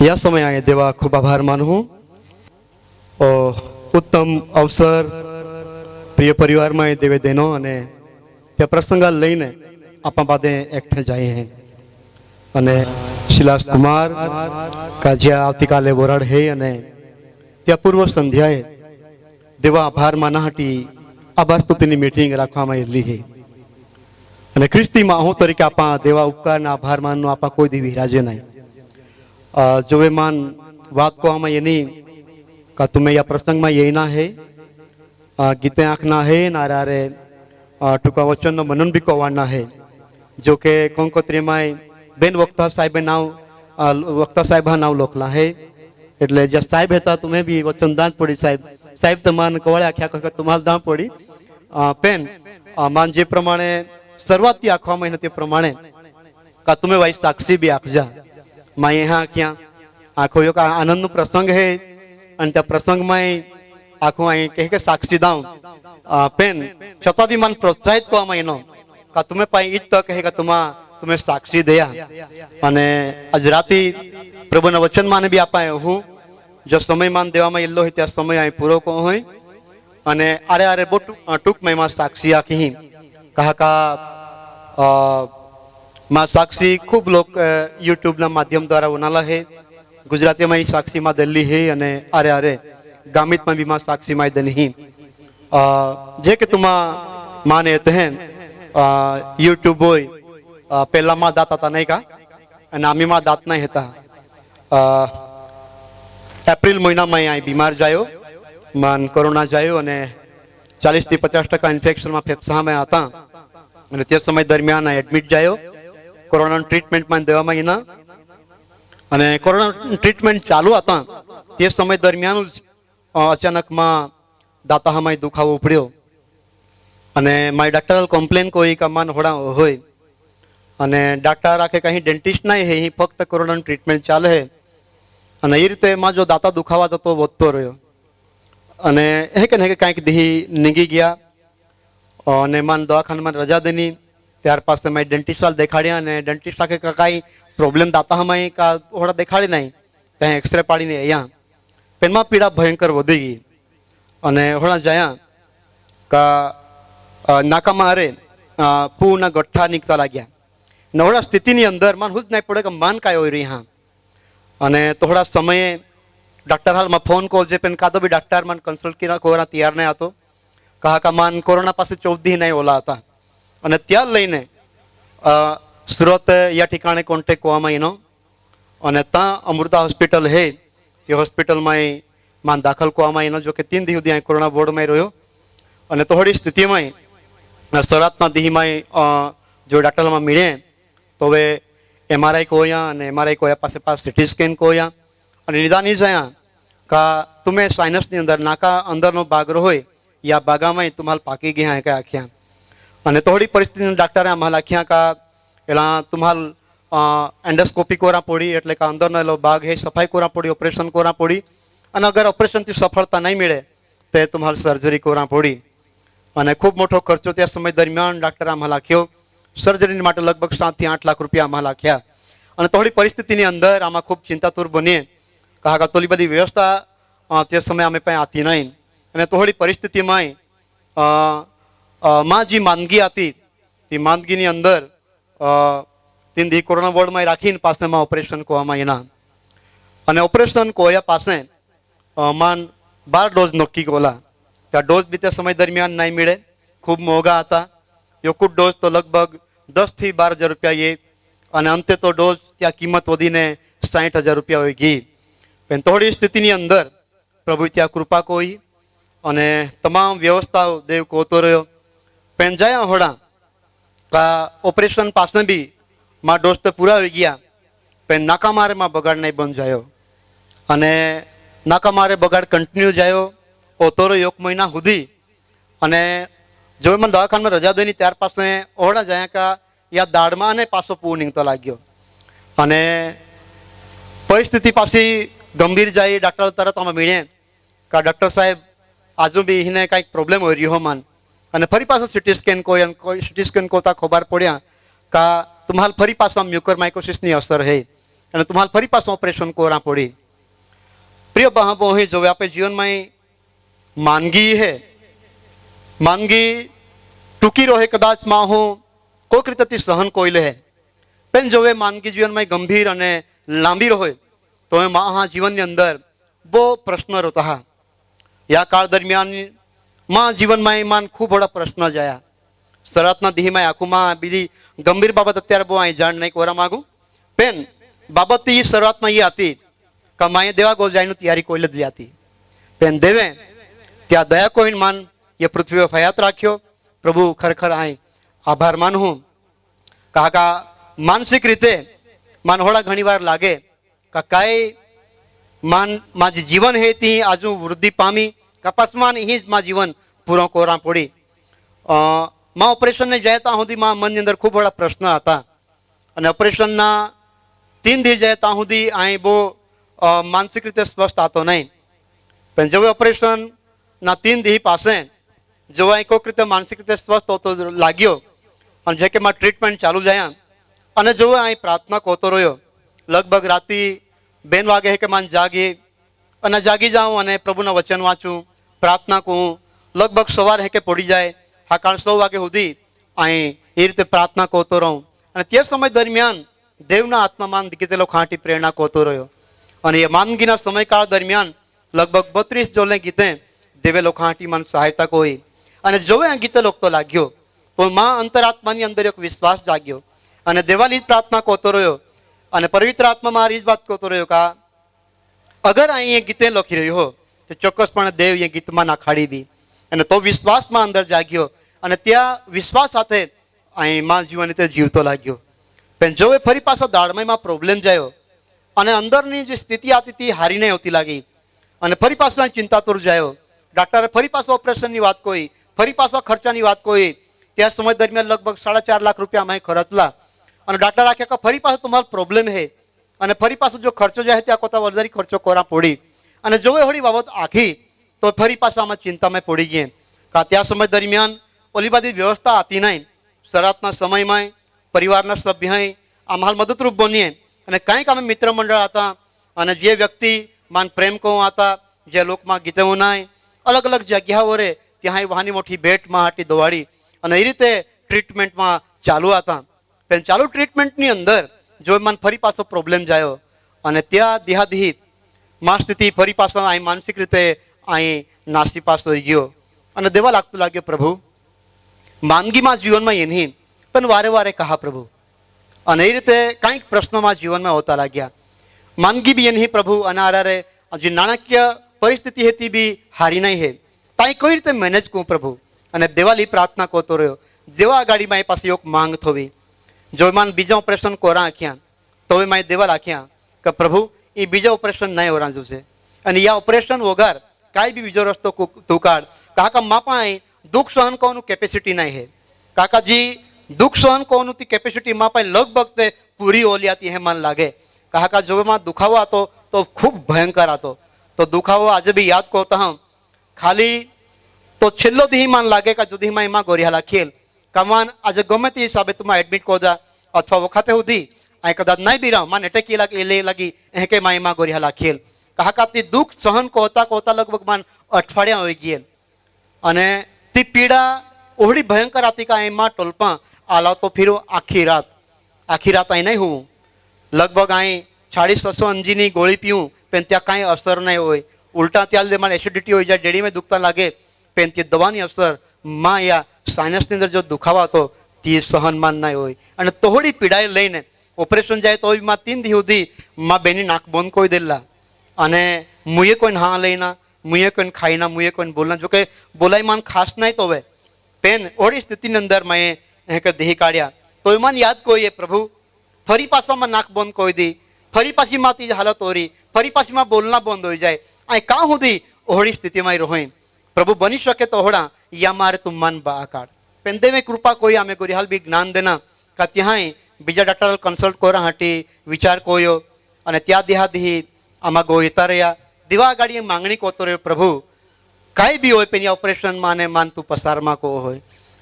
या समय आए देवा खूब आभार मानूँ और उत्तम अवसर प्रिय परिवार में देवे देनो अने त्या प्रसंग लईने आपा बादे एकठे जाए हैं अने शिलास कुमार का ज्या आवतीकाले वरड है अने त्या पूर्व संध्याए देवा आभार माना हटी आभार स्तुतिनी मीटिंग राखवामां आवेली है अने ख्रिस्ती में हूँ तरीके आपा देवा उपकार आभार माननो आपा कोई दी विराजे नहीं जो वे मान बात को हमें ये नहीं का तुम्हें या प्रसंग में यही ना है गीते आँखना है नारा रे टूका वचन नो मनन भी कहवाना है जो के कंकोत्री में बेन वक्ता साहेब नाव वक्ता साहेब नाव लोकला है एटले जे साहेब हेता तुम्हें भी वचन दान पड़ी साहेब साहेब तो मान कवाड़े आख्या कह तुम्हारे दान पड़ी पेन मान जे प्रमाणे शुरुआती आखवा में ते प्रमाणे का तुम्हें वाई साक्षी भी आखजा माँ यहाँ क्या आखो यो का आनंद प्रसंग है अन त्या प्रसंग में आखो आई कह के साक्षी दाऊ पेन छता भी मन प्रोत्साहित को महीनो का तुम्हें पाई इत तक कहेगा तुम्हें साक्षी दया अने आज राती प्रभु न वचन माने भी आपाए हूँ जो समय मान देवा में येलो है त्या समय आई पूरो को होय अने अरे अरे बो टूक में मां साक्षी आखी कहा का मां साक्षी खूब लोग यूट्यूब ना माध्यम द्वारा बनाला है गुजराती में साक्षी मां दिल्ली है अने अरे अरे गामित में भी मां साक्षी मां दनी जे के तुमा माने हैं यूट्यूब होय पहला मां दाता था नहीं का अने आमी मां दात नहीं था एप्रिल महीना में आई बीमार जायो मान कोरोना जायो अने 40 થી 50% इन्फेक्शन में फेफसा में आता अने ते समय दरमियान एडमिट जायो कोरोना ट्रीटमेंट में देवा में अने कोरोना ट्रीटमेंट चालू आता ते समय दरमियान अचानक में दाता हमारे दुखावो पड़ो अने मारी डॉक्टर कम्प्लेन कोई का मान होड़ा होय अने डॉक्टर आखे कहीं डेंटिस्ट नहीं है फक्त कोरोना ट्रीटमेंट चाले है अने ए रीते मां जो दाता दुखावा तो वधतो रह्यो अने हेके ने हेके कांईक दी नींगी गया अने मान दवाखाना में रजा देनी त्यार पास मैं डेंटिस्ट वाल देखाड़िया ने डेंटिस्ट आखे कई प्रॉब्लम दाता हमें का होड़ा देखाड़ी नहीं कहीं एक्सरे पाड़ी ने अँ पेन में पीड़ा भयंकर वधी गई अने होड़ा जाया का नाका में अरे पूना गठ्ठा निकता लाग्या नवड़ा स्थिति अंदर मन हुज नहीं पड़े कि मान काय हो रही हाँ अने थोड़ा समय डॉक्टर हाल में फोन को जे पेन का भी डॉक्टर मन कंसल्ट किया कोरा तैयार नहीं आतो कहा का मान कोरोना पास 14 नहीं ओला था अने त्यार लईने सूरत या ठिकाने कॉन्टेक्ट को इनो अने ता अमृता हॉस्पिटल है ते हॉस्पिटल में मान दाखल को इनो जो कि 3 दी सुधी कोरोना बोर्ड में रह्यो अने थोड़ी स्थिति में शरातना दी में जो डॉक्टर में मिले तो वे MRI को या MRI को या पास पास CT स्केन को या निदान ही जाया का तुम्हें साइनस नी अंदर नाका अंदर नो बाग होय या बागा में तुम्हाल पाकी गया है क्या आख्या अने थोड़ी परिस्थिति डॉक्टर अमल आख्या का एला तुम्हाल एंडोस्कोपी कोरा पड़ी एटले का अंदर नो बाग है सफाई कोरा पड़ी ऑपरेशन कोरा पड़ी अने अगर ऑपरेशन थी सफलता नहीं मिले तो तुम्हाल सर्जरी कोरा पड़ी अने खूब मोटो खर्चो त्या समय दरमियान डॉक्टर अमल आख्यो सर्जरी माटे लगभग 7 થી 8 લાખ रुपया अमल आख्या अने थोड़ी परिस्थिति अंदर आमा खूब चिंतातुर बनी कहा का तोली बड़ी व्यवस्था ते समय अमे पे आती नहीं अने थोड़ी परिस्थिति में माँ जी मानगी आती ती मानगी अंदर 3 દી कोरोना बोर्ड में राखी पास में ऑपरेशन को एना अने ऑपरेशन को या पास मान 12 डोज नक्की कोला त्या डोज भी समय दरमियान नहीं मिले खूब मोंघा था यो कुछ डोज तो लगभग 10 થી 12 હજાર रुपया ये अने अंते तो डोज त्या कीमत वधीने 60,000 रुपया होई गई पेन थोड़ी स्थिति अंदर प्रभु त्या कृपा कोई अने तमाम व्यवस्था देव को होतो रह्यो पेन जाया होड़ा का ऑपरेशन पास भी मां डोज तो पूरा हो गया पेन नाका मारे में बगाड़ नहीं बन जायो अने नाका मारे बगाड़ कंटिन्यू जायो होतो रह्यो 1 મહિના सुधी अने जो मैं दवाखाना में रजा देनी त्यार पास ओढ़ा जाया का या दाड़ में पासो पू निकता लाग्यो अने परिस्थिति पासी गंभीर जाए डॉक्टर तरत अमे मिले का डॉक्टर साहेब आजू भी इन्हें कई प्रॉब्लम हो रही हो मन अने फरी पासो सीटी स्केन को खबर पड़ा का तुम्हारे फरी पासा म्यूकर माइकोसिस नी असर है અને તમારે ફરી પાછું ઓપરેશન કોરા પડી. પ્રિય બહાબો અહીં જોવે આપણે જીવનમાં માંદગી હે, માંદગી ટૂંકી રહે કદાચ માં હું કોઈક રીતે સહન કોઈ લે, પણ જોવે માંદગી જીવનમાં ગંભીર અને લાંબી રહે તો એ માં જીવનની અંદર બહુ પ્રશ્ન રહેતા. યા કાળ દરમિયાન માં જીવનમાં માન ખૂબ બધા પ્રશ્ન જયા. શરૂઆતના દીહીમાં આખુંમાં બીજી ગંભીર બાબત અત્યારે બહુ અહીં જાણ નહીં કરવા માંગુ, પેન બાબત શરૂઆતમાં એ હતી કે માએ દેવા ગોજાઈનું તૈયારી કોઈ જ હતી. પેન દેવે ત્યાં દયા કોઈને માન એ પૃથ્વી ફયાત રાખ્યો. પ્રભુ ખરેખર અહીં આભાર માનું. કાકા માનસિક રીતે માન હોડા ઘણી વાર લાગે કે કાંઈ માં જે જીવન હે તે આજુ વૃદ્ધિ પામી કપાસમાં અહીં જ માં જીવન પૂરો કોરા પડી. માં ઓપરેશનને જાય ત્યાં સુધી માં મનની અંદર ખૂબ બધા પ્રશ્ન હતા અને ઓપરેશનના 3 દિવસ જાય ત્યાં સુધી અહીં બહુ માનસિક રીતે સ્વસ્થ હતો નહીં. પણ જો ઓપરેશનના 3 દિવસ પાસે જો અહીં કોઈક રીતે માનસિક રીતે સ્વસ્થ હોતો લાગ્યો અને જે કે માં ટ્રીટમેન્ટ ચાલુ જાય અને જો અહીં પ્રાર્થના કોતો રહ્યો. લગભગ રાતે 2 વાગે કે માન જાગી અને જાગી જાઉં અને પ્રભુના વચન વાંચું, પ્રાર્થના કરું. લગભગ સવારે કે પડી જાય હાકાળ 100 વાગે સુધી અહીં એ રીતે પ્રાર્થના કોતો રહું અને તે સમય દરમિયાન દેવના આત્મામાં કીધેલો ખાંટી પ્રેરણા કોતો રહ્યો. અને એ માંદગીના સમયકાળ દરમિયાન લગભગ 32 જોલે ગીતે દેવેલો ખાંટી મન સહાયતા કોઈ અને જોવે આ ગીતે લોકતો લાગ્યો તો માં અંતરાત્માની અંદર એક વિશ્વાસ જાગ્યો અને દેવાલી જ પ્રાર્થના કોતો રહ્યો અને પવિત્ર આત્મા મારી જ વાત કોતો રહ્યો કે અગર અહીં એ ગીતે લખી રહ્યો હો તો ચોક્કસપણે દેવ એ ગીતમાં નાખાડી બી અને તો વિશ્વાસમાં અંદર જાગ્યો અને ત્યાં વિશ્વાસ સાથે અહીં માં જીવન રીતે જીવતો લાગ્યો. પણ જો એ ફરી પાછા દાળમયમાં પ્રોબ્લેમ જાયો અને અંદરની જે સ્થિતિ હતી તે હારી નહીં હોતી લાગી અને ફરી પાછો ચિંતાતુર જાયો. ડાક્ટરે ફરી પાછો ઓપરેશનની વાત કોઈ, ફરી પાછા ખર્ચાની વાત કોઈ. ત્યાં સમય દરમિયાન લગભગ 4.5 લાખ રૂપિયા અમે ખર્ચલા અને ડાક્ટર આખે કે ફરી પાછો તમારો પ્રોબ્લેમ હે અને ફરી પાછો જો ખર્ચો જાય ત્યાં કોતા વધારે ખર્ચો કોરા પડી અને જો એ હોળી બાબત આખી તો ફરી પાછા અમે ચિંતામાં પડી ગયા. કા ત્યાં સમય દરમિયાન ઓલી બધી વ્યવસ્થા હતી નહીં. શરૂઆતના સમયમાં પરિવારના સભ્ય આમાં મદદરૂપ બનીએ અને કંઈક અમે મિત્ર મંડળ હતા અને જે વ્યક્તિ માન પ્રેમ કહું હતા જે લોકમાં ગીતો નાય અલગ અલગ જગ્યાઓ રે ત્યાં વહાની મોટી ભેટમાં હાટી દોવાડી અને એ રીતે ટ્રીટમેન્ટમાં ચાલુ હતા. પણ ચાલુ ટ્રીટમેન્ટની અંદર જો મને ફરી પાછો પ્રોબ્લેમ જાયો અને ત્યાં દેહાદેહી માં સ્થિતિ ફરી પાછો અહીં માનસિક રીતે અહીં નાસી પાસો ગયો અને દેવા લાગતું લાગ્યો પ્રભુ માંદગીમાં જીવનમાં એની પણ વારે વારે કહા પ્રભુ અને એ રીતે કંઈક પ્રશ્નોમાં જીવનમાં હોતા લાગ્યા. માંદગી બી એની પ્રભુ અને આરે જે નાણાકીય પરિસ્થિતિ હતી બી હારી નહીં હે તાઈ કઈ રીતે મેનેજ કરું પ્રભુ અને દેવાલી પ્રાર્થના કોતો રહ્યો. જેવા ગાડીમાં એ પાસે એક માંગ થવી જો માન બીજા ઓપરેશન કોરા આખ્યા તો એ મારે દેવા લાખ્યા કે પ્રભુ એ બીજા ઓપરેશન નહીં ઓરાંજું છે અને આ ઓપરેશન વગર કાંઈ બી બીજો રસ્તો તું કાઢ. કાકા માં પણ દુઃખ સહન કરવાનું કેપેસિટી નહીં હે. કાકાજી દુઃખ સહન કરવાનું કેપેસિટી માં પણ લગભગ તે પૂરી ઓલી હતી હે મન લાગે. કાકા જોવામાં દુખાવો હતો તો ખૂબ ભયંકર હતો તો દુખાવો આજે બી યાદ કરતા હું ખાલી તો છેલ્લો દી માન લાગે કે જુદીમાં એમાં ગોરિયાલા ખેલ કમાન આજે ગમે તે હિસાબે તું એડમિટ કોજા અથવા વખતે સુધી અહીં કદાચ નહીં બી રહો મને ટેકી લાગી એ કે માં એમાં ગોરિયાલા ખેલ કાકાથી દુઃખ સહન કોતા કોતા લગભગ માન અઠવાડિયા હોઈ ગયેલ અને તે પીડા ઓહડી ભયંકર હતી કે એમાં ટોલપા આલાવ તો ફીરો આખી રાત અહીં નહીં હું લગભગ અહીં 650 અંજીની ગોળી પીવું પણ ત્યાં કાંઈ અસર નહીં હોય. ઉલટા ત્યાં મારે એસિડિટી હોય જાય ડેડીમાં દુખતા લાગે પણ તે દવાની અસર માં યા સાયનસની અંદર જો દુખાવા હતો તે સહનમાન નહીં હોય અને તોહડી પીડાએ લઈને ઓપરેશન જાય તો માં 3 દી સુધી માં બેની નાક બંધ કોઈ દેલા અને મુએ કોઈને હા લઈના મુએ કોઈને ખાઈના મુએ કોઈને બોલના જો કે બોલાય માન ખાસ નહીં તો હવે પેન ઓડી સ્થિતિની અંદર મેં એ કે દેહી કાઢ્યા તો એમાં યાદ કોઈ પ્રભુ ફરી પાછામાં નાક બંધ કોઈ દી ફરી પાછી માં તી હાલત હોરી ફરી પાછી માં બોલના બંધ હોઈ જાય અહીં કાં સુધી ઓહડી સ્થિતિમાં રહી પ્રભુ બની શકે તો હોડા યા મારે તું મન બા કાઢ પેન દેવે કૃપા કોઈ અમે કોઈ હાલ બી જ્ઞાન દેના કે ત્યાં બીજા ડૉક્ટર કન્સલ્ટ કોરા હાટી વિચાર કોયો અને ત્યાં દેહાદેહી આમાં ગોયતા રહ્યા દીવા ગાડીએ માંગણી કોતો રહ્યો પ્રભુ કાંઈ બી હોય પેલી ઓપરેશનમાં અને માન તું પસારમાં કહો હોય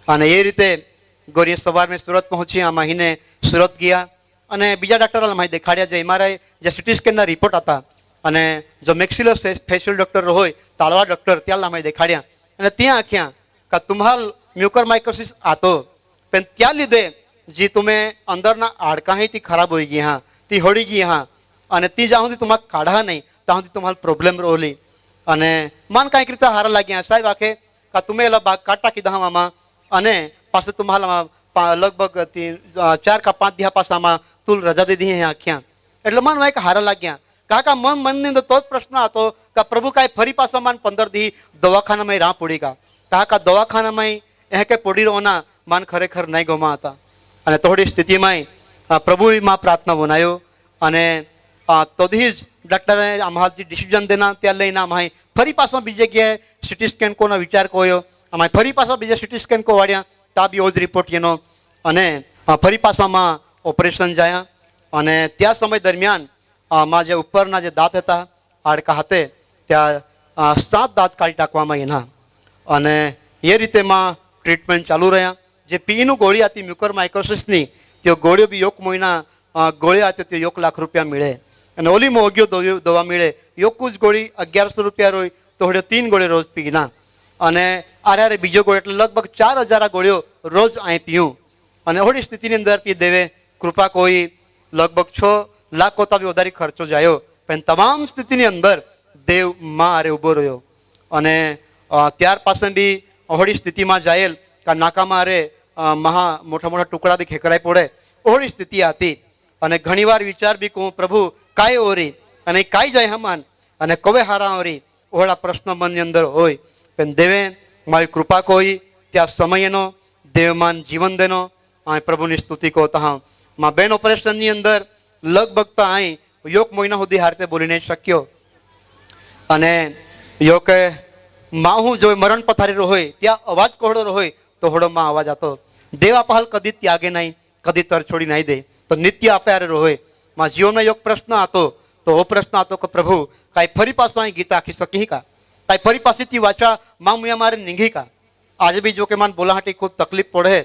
અને એ રીતે ગોરીએ સવારમાં સુરત પહોંચી આ મહિને સુરત ગયા અને બીજા ડૉક્ટર મારી દેખાડ્યા જે એમઆરઆઈ જે સિટી સ્કેનના રિપોર્ટ હતા અને જો મેક્સિલો ફેશિયલ ડૉક્ટર હોય તાળવા ડૉક્ટર ત્યાં મારી દેખાડ્યા અને ત્યાં આખ્યા કે તુમ્હાલ મ્યુકર માઇકોસિસ આતો પણ ત્યાં લીધે જે તમે અંદરના હાડકાંથી ખરાબ હોઈ ગઈ હા તે હળી ગઈ હા અને તે જ્યાં સુધી તમારે કાઢા નહીં ત્યાં સુધી તમારે પ્રોબ્લેમ રોલી અને મન કાંઈક રીતે હારા લાગ્યા સાહેબ આખે કે તમે એલા ભાગ કાઢતા કીધા આમાં અને પાછું તમારા લગભગ 4 કે 5 દિહા પાસામાં તુલ રજા દીધી હે આખ્યા એટલે મન એક હારા લાગ્યા કાકા મનની અંદર તો જ પ્રશ્ન હતો કે પ્રભુ કાંઈ ફરી પાછા મન 15 દી દવાખાનામાં રાહ પડી ગયા કાકા દવાખાનામાં એ કે પડી રોના મન ખરેખર નહીં ગમા હતા અને થોડી સ્થિતિમાં પ્રભુમાં પ્રાર્થના બનાવ્યો અને તોથી જ ડૉક્ટરે અમારા જે ડિસિઝન દેના ત્યાં લઈને અમારે ફરી પાછા બીજી જગ્યાએ સિટી સ્કેન કોનો વિચાર કર્યો અમારે ફરી પાછા બીજા સિટી સ્કેન કો વાળ્યા ત્યાં બી જ રિપોર્ટ એનો અને ફરી પાછામાં ઓપરેશન જાય અને ત્યાં સમય દરમિયાન માં જે ઉપરના જે દાંત હતા હાડકા હાથે ત્યાં 7 દાંત કાઢી નાખવામાં એના અને એ રીતે માં ટ્રીટમેન્ટ ચાલુ રહ્યા જે પીનું ગોળી હતી મ્યુકર માઇકોસિસની તે ગોળીઓ બી 1 મહિના ગોળી હતી તે 1 લાખ રૂપિયા મળે અને ઓલી મોંઘીઓ દવા મળે યોકું જ ગોળી 1100 રૂપિયા રોય તો હળે 3 ગોળી રોજ પીના અને આરે બીજો ગોળી એટલે લગભગ 4000 ગોળીઓ રોજ અહીં પીવું અને હોળી સ્થિતિની અંદર પી દેવે કૃપા કોઈ લગભગ 6 લાખ કરતા બી વધારે ખર્ચો જાયો પણ તમામ સ્થિતિની અંદર દેવ માં આરે ઊભો રહ્યો અને ત્યાર પાસે બી હોળી સ્થિતિમાં જાયેલ કે નાકામાં આરે મોટા મોટા ટુકડા બી ખેકરાઈ પડે હોળી સ્થિતિ હતી અને ઘણીવાર વિચાર બી કહું પ્રભુ કાંઈ ઓરી અને કાંઈ જાય હમાન અને કવે હારા ઓરી ઓળા પ્રશ્ન મનની અંદર હોય પણ દેવે મારી કૃપા કોઈ ત્યાં સમયનો દેવમાન જીવન દેનો આ પ્રભુની સ્તુતિ કહો તા માં બેન ઓપરેશનની અંદર લગભગ તો અહીં 1 મહિના સુધી હારતે બોલી નહીં શક્યો અને યોકે માં હું જો મરણ પથારી હોય ત્યાં અવાજ કોહડો હોય તો હોડોમાં અવાજ આતો દેવા પહાલ કદી ત્યાગે નહીં કદી તર છોડી નહીં દે તો નિત્ય આપે આરે હોય માં જીવનનો એક પ્રશ્ન હતો તો એ પ્રશ્ન હતો કે પ્રભુ કાંઈ ફરી પાછો અહીં ગીતા આખી શકી કા કાંઈ ફરી પાસેથી વાંચવા માં મુયા મારે નીંઘી કા આજે બી જો કે મને બોલાહાટી ખૂબ તકલીફ પડે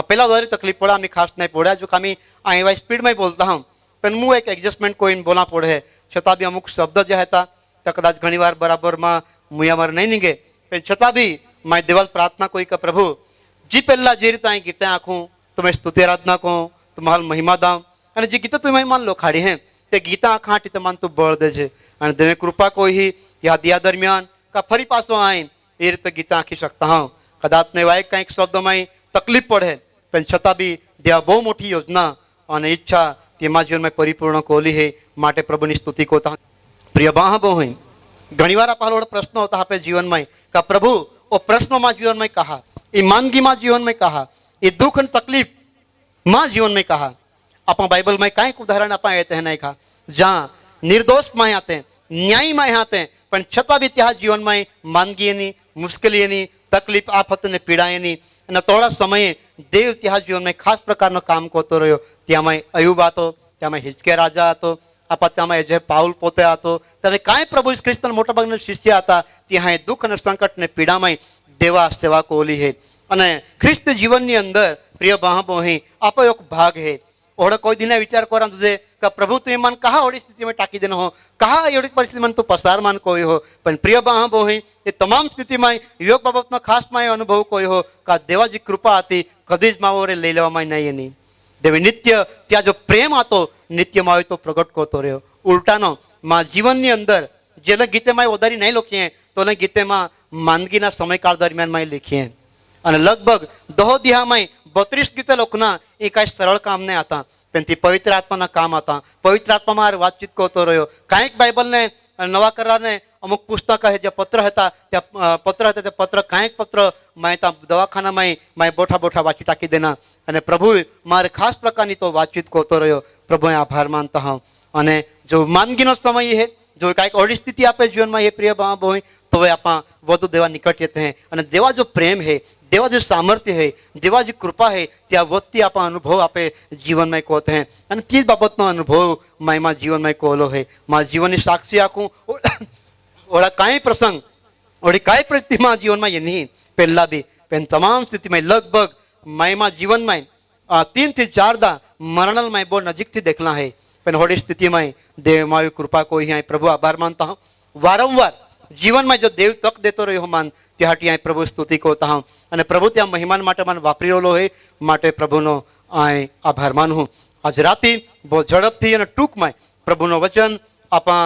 પહેલાં વધારે તકલીફ પડે અમે ખાસ નહીં પડ્યા જો કે અમે આ એવા સ્પીડમાં બોલતા હું પણ હું એક એડજસ્ટમેન્ટ કોઈને બોલા પડે છતાં બી અમુક શબ્દ જે હતા તો કદાચ ઘણીવાર બરાબરમાં મુયા મારે નહીં નીંગે પણ છતાં બી મારી દેવાલ પ્રાર્થના કોઈ કે પ્રભુ જી પહેલાં જે રીતે અહીં ગીતા આખું તમે સ્તુતિ આરાધના કહો તમારો મહિમા દામ અને જે ગીતા તમે માન લો ખાડી હે તે ગીતા આખા હાટી તમાન તું બળ દે છે અને દેવે કૃપા કોઈ યાદિયા દરમિયાન કા ફરી પાછો આવીને એ રીતે ગીતા આંખી શકતા હોઉં કદાચ ને વાય કંઈક શબ્દમાં તકલીફ પડે પણ છતાં બી દેવા બહુ મોટી યોજના અને ઈચ્છા તેમાં જીવનમાં પરિપૂર્ણ કોલી હે માટે પ્રભુની સ્તુતિ કોતા પ્રિય બાહ બહુ હોય ઘણીવાર આપણા પ્રશ્નો હોતા આપે જીવનમાં કે પ્રભુ ઓ પ્રશ્નોમાં જીવનમાં કહા એ માંદગીમાં જીવનમાં કહા એ દુઃખ અને તકલીફમાં જીવનમાં કહા આપણા બાઇબલમાં કાંઈક ઉદાહરણ આપણા એ નહીં ખા જ્યાં નિર્દોષમાં આતે ન્યાયમાં આતે પણ છતાં બી ત્યાં જીવનમાં માંદગી એની મુશ્કેલી એની તકલીફ આફત અને પીડા એની અને થોડા સમયે દેવ ત્યાં જીવનમાં ખાસ પ્રકારનો કામ કરતો રહ્યો ત્યાંમાં અયુબ હતો ત્યાંમાં હિચકે રાજા હતો આપણા ત્યાંમાં જે પાઉલ પોતે હતો ત્યારે કાંઈ પ્રભુ ખ્રિસ્તના મોટાભાગના શિષ્ય હતા ત્યાં દુઃખ અને સંકટ ને પીડામાં દેવા સેવા કોલી હે અને ખ્રિસ્ત જીવનની અંદર પ્રિય બાહબો હે આપો એક ભાગ હે ઓળે કોઈ દિને વિચાર કરા તુझे કે પ્રભુ તું મન કહા ઓડી સ્થિતિમાં ટાકી દેનો હો કહા એવી પરિસ્થિતિમાં તું પસાર માન કોઈ હો પણ પ્રિય બાહબો હે એ તમામ સ્થિતિમાં યોગ બાબતનો ખાસમાં અનુભવ કોઈ હો કે દેવાજી કૃપા હતી કદી જ માવરે લઈ લેવામાં નહીં એની દેવે નિત્ય ત્યાં જો પ્રેમ હતો નિત્યમાં હોય તો પ્રગટ કરતો રહ્યો ઉલટાનો માં જીવનની અંદર જેને ગીતેમાં વધારી નહીં લખીએ તો એને ગીતેમાં માંદગીના સમયકાળ દરમિયાનમાં લખીએ અને લગભગ દહોદિયામાં 32 ગીતે લોકોના એ કાંઈ સરળ કામ નહીં હતા પણ તે પવિત્ર આત્માના કામ હતા પવિત્ર આત્મામાં વાતચીત કરતો રહ્યો કાંઈક બાઇબલને નવા કરારને અમુક પુસ્તક જે પત્ર હતા ત્યાં પત્ર હતા તે પત્ર કાંઈક પત્ર મેં ત્યાં દવાખાનામાં મેં બોઠા વાંચી ટાંકી દેના અને પ્રભુ મારે ખાસ પ્રકારની તો વાતચીત કરતો રહ્યો પ્રભુએ આભાર માનતા હોઉં અને જો માંદગીનો સમય હે જો કાંઈક ઓડી સ્થિતિ આપે જીવનમાં એ પ્રિય બાબો હોય તો હવે આપણા વધુ દેવા નિકટ જતે હે અને દેવા જો પ્રેમ હે देवा जो सामर्थ्य है देवा जी कृपा है त्या वत्ती आप अनुभव आपे जीवन में कहते हैं અને તે બાબતનો અનુભવ માયમાં જીવનમાં કોલો है મારા જીવનની સાક્ષી આખું ઓળા કાંઈ પ્રસંગ ઓળી કાંઈ પ્રતિમા જીવનમાં એ નહીં પહેલાં બી પણ તમામ સ્થિતિમાં લગભગ માયમાં જીવનમાં 3 થી 4 દા मरणल में बहुत नजीक थी देखना है पण होड़ी स्थिति में देव मावी कृपा को ही प्रभु आभार मानता हूँ। वारंवार जीवन में जो देव तक देते रहो मान त्याटी आई प्रभु स्तुति कहता हूँ અને પ્રભુ ત્યાં મહેમાન માટે મને વાપરી રહેલો હોય માટે પ્રભુનો આય આભાર માનું હું। આજ રાતે બહુ ઝડપથી અને ટૂંકમાં પ્રભુનો વચન આપા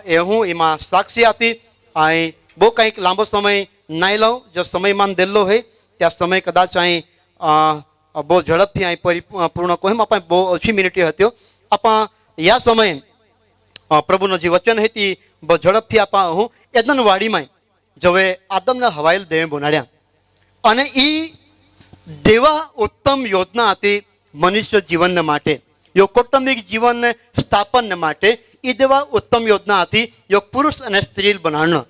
એ હું એમાં સાક્ષી હતી આય બહુ કંઈક લાંબો સમય નહીં લઉં જો સમયમાન દેલો હોય ત્યાં સમય કદાચ અહીં બહુ ઝડપથી અહીં પરિપૂર્ણ કહું આપણે બહુ ઓછી મિનિટે હતો આપા યા સમયે પ્રભુનો જે વચન હતી બહુ ઝડપથી આપા હું એદનવાડીમાં જવે આદમને હવાઈલ દેવે બોનાડ્યા અને એ દેવા ઉત્તમ યોજના હતી મનુષ્ય જીવન માટે યો કૌટુંબિક જીવન સ્થાપન માટે એ દેવા ઉત્તમ યોજના હતી યો પુરુષ અને સ્ત્રી બનાવવાનો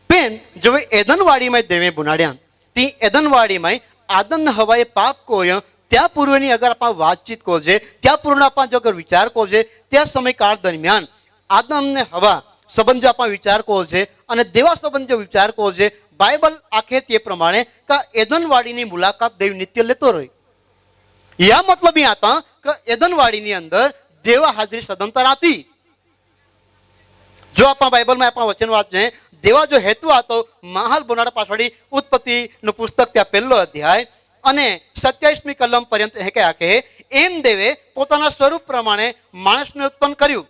પેન જો એદનવાડી में देवे बुनाड्या ती एदनवाड़ी में आदम ने हवाए पाप को त्या पूर्वनी अगर आप बातचीत को त्या पूर्व आप जो अगर विचार को त्या समय काल दरमियान आदम ने हवा संबंध जो आप विचार को देवा संबंध जो विचार को बाइबल आखे ते प्रमाणे का एदनवाड़ी की मुलाकात देव नित्य लेतो रही। या मतलब ये आता कि एदनवाड़ी ની અંદર देवा हाजरी सदंतर आती। जो आप बाइबल में आप वचन वांचे देवा जो हेतु आतो महाल बनाड़ा पाछड़ी उत्पत्ति नु पुस्तक त्या पहलो अध्याय અને 27મી કલમ पर्यंत हे क्या के एम देवे પોતાના સ્વરૂપ પ્રમાણે માણસને ઉત્પન્ન કર્યું।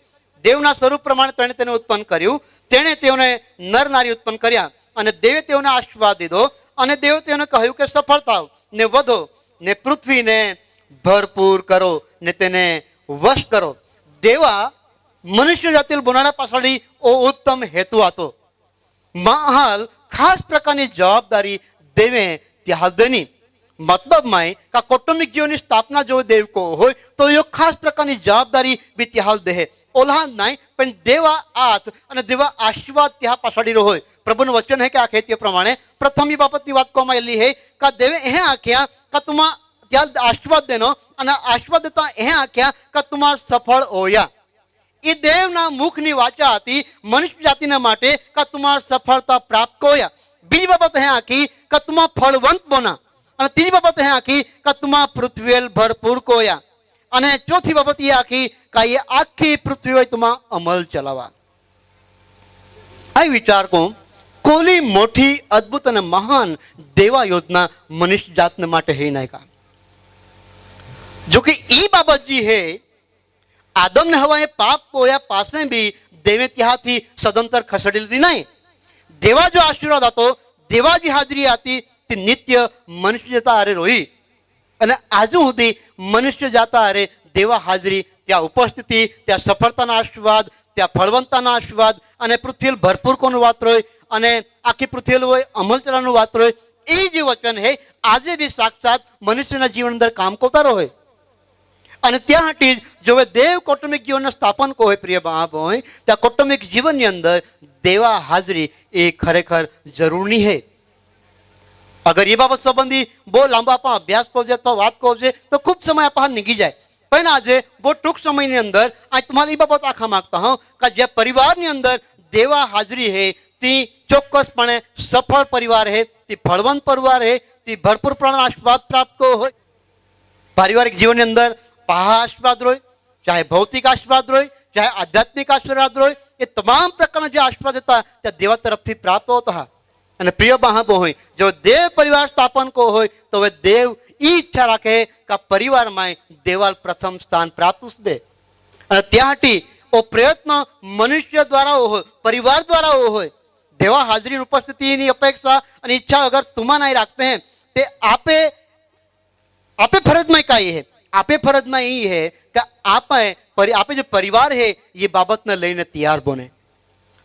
દેવના સ્વરૂપ પ્રમાણે તેને ઉત્પન્ન કર્યું। તેણે તેઓને નર નારી ઉત્પન્ન કર્યા અને દેવે તેઓને આશીર્વાદ દીધો અને દેવે તેઓને કહ્યું કે સફળ થાવ ને વધો ને પૃથ્વીને ભરપૂર કરો ને તેને વશ કરો। દેવા મનુષ્ય જાતિ બનાવવા પાછળ ઉત્તમ હેતુ હતો। महाल खास प्रकार की जवाबदारी देवे त्यानी मतलब में का कौटुंबिक जीवन की स्थापना जो देव को हो तो यो खास प्रकार की जवाबदारी भी त्याल दे ओल्हा नहीं पण देवा आत और देवा आशीर्वाद त्या पाछड़ी रो होय। प्रभु वचन है कि आखे ते प्रमाणे प्रथम बाबत की बात कहवां आयेली है का देवे एहे आख्या का तुम त्या आशीर्वाद देनो और आशीर्वाद देता एहे आख्या का तुम सफल होया। ये देवना मुखनी वाचा थी मनुष्य जाति ने माटे का तुम्हार सफलता प्राप्त होया। बीजी बाबत है आखी का तुम फलवंत बना और तीजी बाबत है आखी का तुम पृथ्वी भरपूर कोया और चौथी बाबत ये आखी का ये आखी पृथ्वी तुम अमल चलावा। आई विचार को कोली मोटी अद्भुत और महान देवा योजना मनुष्य जात ने माटे है नहीं का जो कि ई बाबत जी है आदम ने हवा पाप कोया पासे भी देवे त्या सदंतर खसड़ी ली नहीं। देवा जो आशीर्वाद आतो देवा जी हाजरी आती ती नित्य मनुष्य जाता अरे रोही અને આજુ સુધી મનુષ્ય જાતા અરે દેવા હાજરી ત્યાં ઉપસ્થિતિ ત્યાં સફળતાના આશીર્વાદ ત્યાં ફળવંતાના આશીર્વાદ અને પૃથ્વી ભરપૂર કોનું વાત રોય અને આખી પૃથ્વી હોય અમલ ચલાનું વાત રોય એ જે વચન હે આજે બી સાક્ષાત મનુષ્યના જીવન અંદર કામ કોતારો હોય અને ત્યાં હટી જો દેવ કૌટુંબિક જીવનનું સ્થાપન को હોય પ્રિય બાપ હોય ત્યાં કૌટુંબિક જીવનની અંદર देवा हाजरी એ ખરેખર જરૂરી है। अगर ये बाबत संबंधी बहुत लांबा आप अभ्यास करो अथवा बात करो तो खूब समय आप निकली जाए पण आज बहुत टूंक समय अंदर आज तुम्हारी बाबत आखा मागता हूँ कि जे परिवार अंदर देवा हाजरी है ती चौक्कसपणे सफल परिवार है ती फलवंत परिवार है ती भरपूर प्रमाण आशीर्वाद प्राप्त को हो। पारिवारिक जीवन अंदर पहा आशीर्वाद रोय चाहे भौतिक आशीर्वाद रोय चाहे आध्यात्मिक आशीर्वाद रोय ये तमाम प्रकार जो आशीर्वाद था त्या देवा तरफ थी प्राप्त होता है। અને પ્રિય બાહબો હોય જો દેવ પરિવાર સ્થાપન को હોય તો वे देव ई इच्छा राखे का परिवार में देवाल प्रथम स्थान प्राप्त दे અને ત્યાંથી ओ प्रयत्न मनुष्य द्वारा हो परिवार द्वारा हो देवा हाजरी उपस्थिति की अपेक्षा और इच्छा अगर तुम नहीं रखते हैं ते आपे आपे फरज में कई है आपे फरज में यही है कि आपे जो परिवार है ये बाबत ने लईने तैयार बने।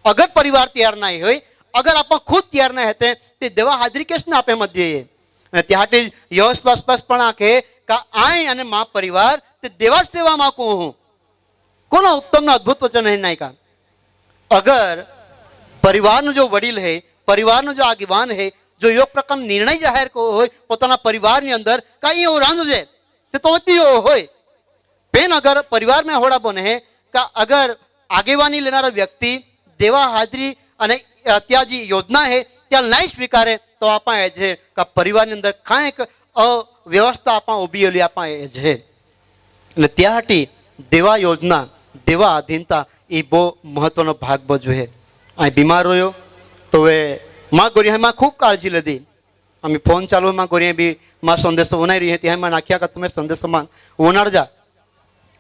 अगर परिवार तैयार नहीं हो अगर आप खुद तैयार नहीं होते तो देवा हाजरी केस ना आपे मध्य त्याटी यशस्पष्टपण आखे का आय अने माँ परिवार ते देवा सेवा माँ को हूँ कोना उत्तम अद्भुत वचन है नहीं का। अगर परिवार जो वडील है परिवार जो आगेवान है जो योग प्रकार निर्णय जाहिर को हो पोताना परिवार अंदर कई रांधो है तो हो पेन अगर परिवार में होड़ा बने है का अगर आगेवानी लेनारा व्यक्ति देवा हाजरी अने त्या जी योजना है त्या नहीं स्वीकारे तो आप परिवार अंदर कई अव्यवस्था आप उभी आप અને ત્યાં હાટી દેવા યોजना દેવા આધીનતા એ બહુ મહત્વનો ભાગ ભજવે. અહીં બીમાર રહ્યો તો એ માં ગોરિયામાં ખૂબ કાળજી લીધી. અમે ફોન ચાલુ માં ગોરિયા બી માં સંદેશો ઉનાઈ રહી ત્યાં માં નાખ્યા કે તમે સંદેશોમાં ઉનાળજા.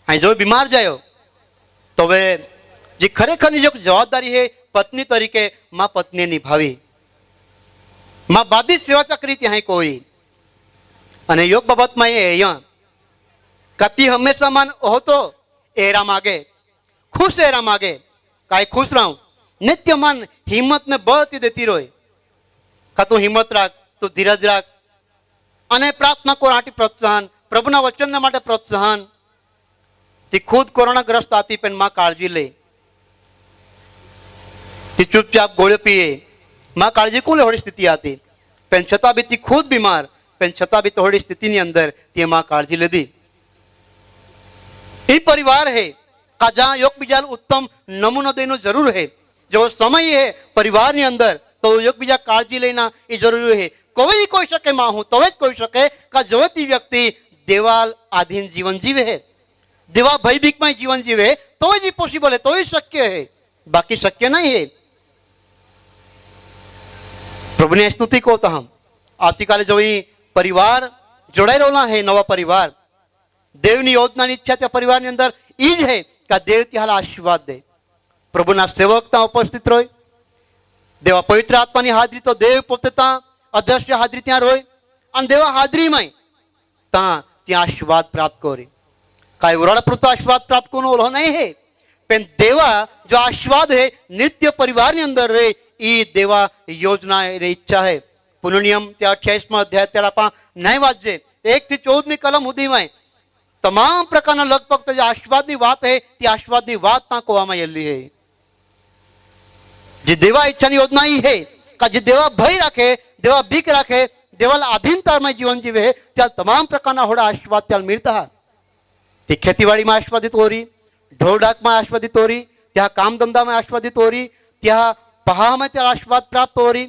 અહીં જો બીમાર જાયો તો હવે જે ખરેખરની જો જવાબદારી છે પત્ની તરીકે માં પત્ની નિભાવી, માં બાદી સેવા ચક્રી ત્યાં કોઈ. અને યોગ બાબતમાં એ અહીંયા કતિ હંમેશા માન હોતો એરા માગે, खुश एरा मागे काई खुश रहूं नित्य मन हिम्मत में बढ़ती देती रोए का तू हिम्मत राख, तू धीरज राख अने प्रार्थना को आटी प्रोत्साहन प्रभुना वचन ने माटे प्रोत्साहन ती खुद कोरोना ग्रस्त आती पेन मां काळजी ले ती चुपचाप गोळ्यो पीए मां काळजी कोले होड़ी स्थिति आती पेन छता भी ती खुद बीमार पेन छता भी तोड़ी स्थिति नी अंदर ती मां काळजी लेदी. ये परिवार है का जहाँ योग बीजा उत्तम नमूना देना जरूर है. जो समय है परिवार ની અંદર તો योग बीजा काळजी लेना ये जरूरी है. कोई शके मां हूं तो कोई शके का जोती व्यक्ति देवाल आधीन जीवन जीवे है, देवा भयभीक में जीवन जीवे तो ही पॉसिबल है, तो ही शक्य है, बाकी शक्य नहीं है. प्रभु ने स्तुति को तो हम આવતીકાલે जो परिवार जोड़ाई रोना है नवा परिवार देवनी योजना इच्छा त्या परिवार ની અંદર ઈ જ है का देव त्याला आशीर्वाद दे. प्रभुना सेवक ता उपस्थित रोय, देवा पवित्र आत्मा ની हाजरी तो देव पोते ता अदृश्य हाजरी त्या रोय અને देवा हाजरी में ता त्या आशीर्वाद प्राप्त करे. काय उराळपुरता आशीर्वाद प्राप्त कोनो ओलो नहीं है पण देवा जो आशीर्वाद है नित्य परिवार ની અંદર रे ई देवा योजना रे इच्छा है. पुननियम त्या 28 अध्याय त्याला पा न्याय वाच्य 1 થી 14 ની कलम हुदी में तमाम प्रकारना लगभग जो आशीर्वाद की बात है ती आशीर्वाद की बात ता कहवामां आवेली है. जे देवा इच्छा की योजना ही है का जे देवा भय राखे, देवा बीक राखे, देवाल आधीनता में जीवन जीवे त्या तमाम प्रकारना होड़ा आशीर्वाद त्या मिलता है. ती खेतीवाड़ी में आशीर्वादित हो रही, ढोर डाक में आशीर्वादित हो रही, त्या काम धंधा में आशीर्वादित हो रही, त्या पहाड़ में त्या आशीर्वाद प्राप्त हो रही.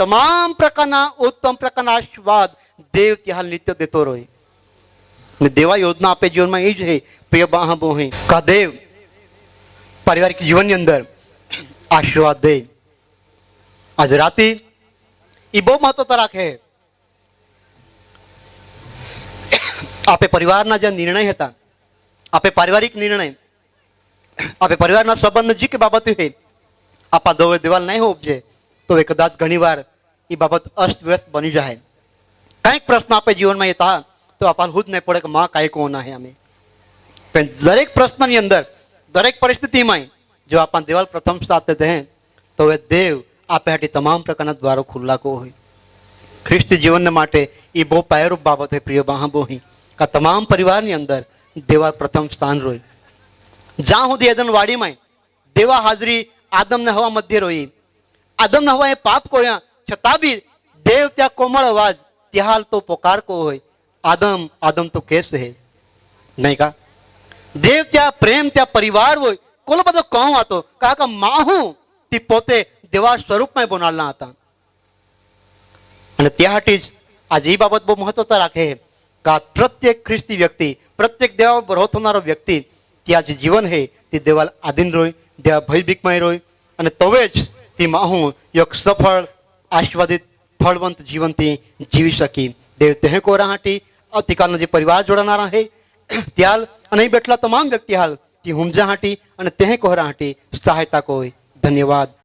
तमाम प्रकारना उत्तम प्रकारना आशीर्वाद देव त्या नित्य देतो रहे. देवा योजना आपे जीवन में ईज है प्रिय बहन का देव पारिवारिक जीवन ની અંદર आशीर्वाद दे. आज राती ये बहुत महत्व राखे. आपे परिवार जे निर्णय था आपे पारिवारिक निर्णय आपे परिवार संबंध जी के बाबत है आपा दो दिवाल नहीं हो उपजे तो कदाच घनी बार ये बाबत अस्त व्यस्त बनी जाए. कई प्रश्न आपे जीवन में था तो अपन खुद नहीं पड़े कि माँ काय कोना है हमें दरेक प्रश्न अंदर दरेक परिस्थिति में जो अपन देवाल प्रथम साथ देते हैं तो वे देव आपे हाटी तमाम प्रकार द्वारों खुला को हो. ख्रिस्ती जीवन माटे ये बहुत पायरूप बाबत है प्रिय बहन का तमाम परिवार ની અંદર देवा प्रथम स्थान रोई. જ્યાં સુધી એદન વાડી में देवा हाजरी आदम ने हवा मध्य रोई. आदम ने हवा ए पाप कोया छता भी देव त्या कोमल आवाज त्याल तो पुकार को होय आदम आदम तो कैसे है नहीं का देव त्या प्रेम त्या परिवार हो कोलो बधो कहूं आतो कहा का माहू ती पोते देवा स्वरूप में बनालना आता. અને ત્યાં હાટી જ आज ये बाबत बहुत महत्वता राखे है का प्रत्येक ख्रिस्ती व्यक्ति प्रत्येक देवा बरोथ होनारो व्यक्ति त्या जे जीवन है ती देवाल आधीन रोय, देवा भयभीकमय रोय અને તવે જ ती माहू एक सफल आशीर्वादित फलवंत जीवन थी जीवी सकी. देव तेह को राहाटी આવતીકાલનો જે પરિવાર જોડાનારા है त्याल नहीं बैठला तमाम व्यक्ति हाल ती हुमजा हाटी અને तेह को राहाटी सहायता को. धन्यवाद.